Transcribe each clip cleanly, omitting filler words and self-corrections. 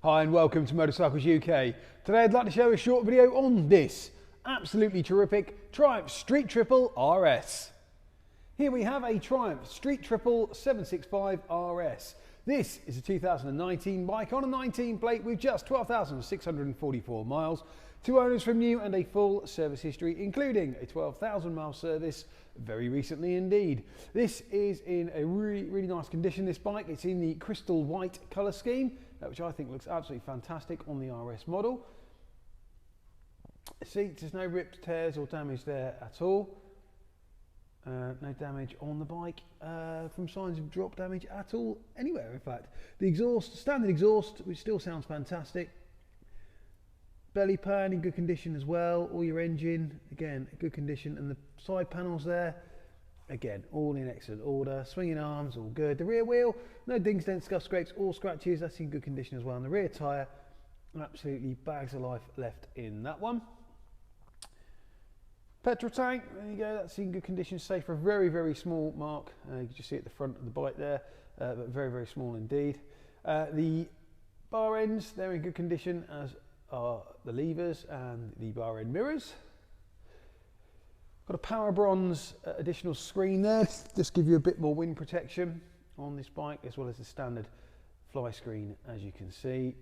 Hi and welcome to Motorcycles UK. Today I'd like to show a short video on this absolutely terrific Triumph Street Triple RS. Here we have a Triumph Street Triple 765 RS. This is a 2019 bike on a 19 plate with just 12,644 miles, 2 owners from new and a full service history including a 12,000 mile service very recently indeed. This is in a really nice condition, this bike. It's in the crystal white colour scheme, which I think looks absolutely fantastic on the RS model. Seats, there's no rips, tears or damage there at all. No damage on the bike from signs of drop damage at all anywhere, in fact. The exhaust, standard exhaust, which still sounds fantastic. Belly pan in good condition as well. All your engine, again, good condition. And the side panels there, again, all in excellent order. Swinging arms, all good. The rear wheel, no dings, dents, scuffs, scrapes or scratches. That's in good condition as well. And the rear tyre, absolutely bags of life left in that one. Petrol tank, there you go, that's in good condition, safe for a very small mark. You can just see at the front of the bike there, but very small indeed. The bar ends, they're in good condition, as are the levers and the bar end mirrors. Got a power bronze additional screen there, just give you a bit more wind protection on this bike, as well as the standard fly screen, as you can see.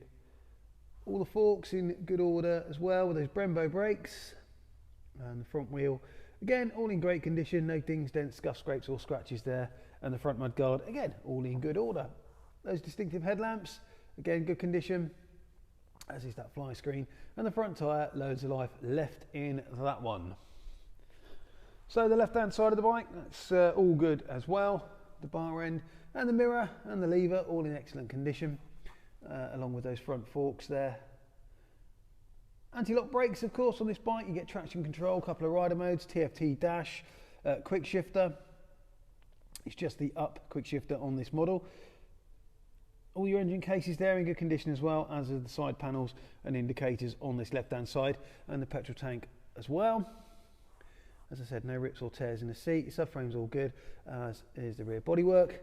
All the forks in good order as well, with those Brembo brakes. And the front wheel, again, all in great condition, no dings, dents, scuffs, scrapes or scratches there. And the front mud guard, again, all in good order. Those distinctive headlamps, again, good condition, as is that fly screen. And the front tyre, loads of life left in that one. So the left hand side of the bike, that's all good as well. The bar end and the mirror and the lever, all in excellent condition, along with those front forks there. Anti-lock brakes, of course, on this bike. You get traction control, couple of rider modes, TFT dash, quick shifter. It's just the up quick shifter on this model. All your engine cases there in good condition as well, as are the side panels and indicators on this left-hand side, and the petrol tank as well. As I said, no rips or tears in the seat. Subframe's all good, as is the rear bodywork.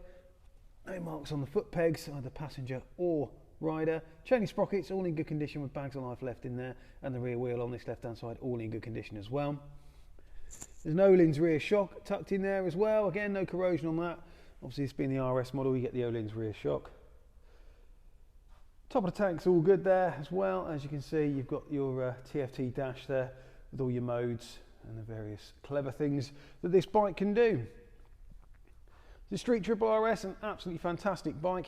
No marks on the foot pegs, either passenger or rider. Chain sprockets, all in good condition with bags of life left in there, and the rear wheel on this left hand side, all in good condition as well. There's an Öhlins rear shock tucked in there as well. Again, no corrosion on that. Obviously, this being the RS model, you get the Öhlins rear shock. Top of the tank's all good there as well. As you can see, you've got your TFT dash there with all your modes and the various clever things that this bike can do. The Street Triple RS, an absolutely fantastic bike.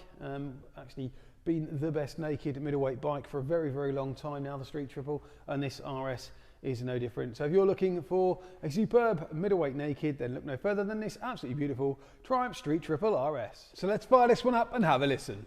Actually been the best naked middleweight bike for a very long time now, the Street Triple, and this RS is no different. So if you're looking for a superb middleweight naked, then look no further than this absolutely beautiful Triumph Street Triple RS. So let's fire this one up and have a listen.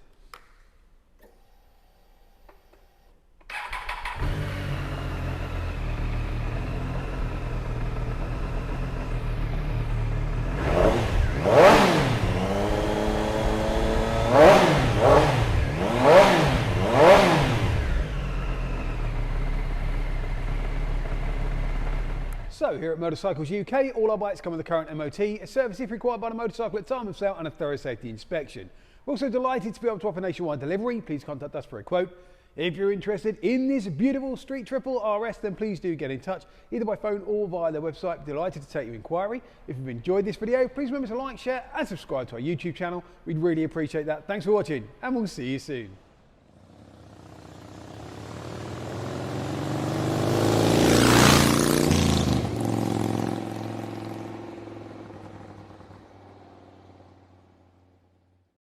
So here at Motorcycles UK, all our bikes come with a current MOT, a service if required by the motorcycle at time of sale, and a thorough safety inspection. We're also delighted to be able to offer nationwide delivery. Please contact us for a quote. If you're interested in this beautiful Street Triple RS, then please do get in touch, either by phone or via their website. Delighted to take your inquiry. If you've enjoyed this video, please remember to like, share and subscribe to our YouTube channel. We'd really appreciate that. Thanks for watching, and we'll see you soon.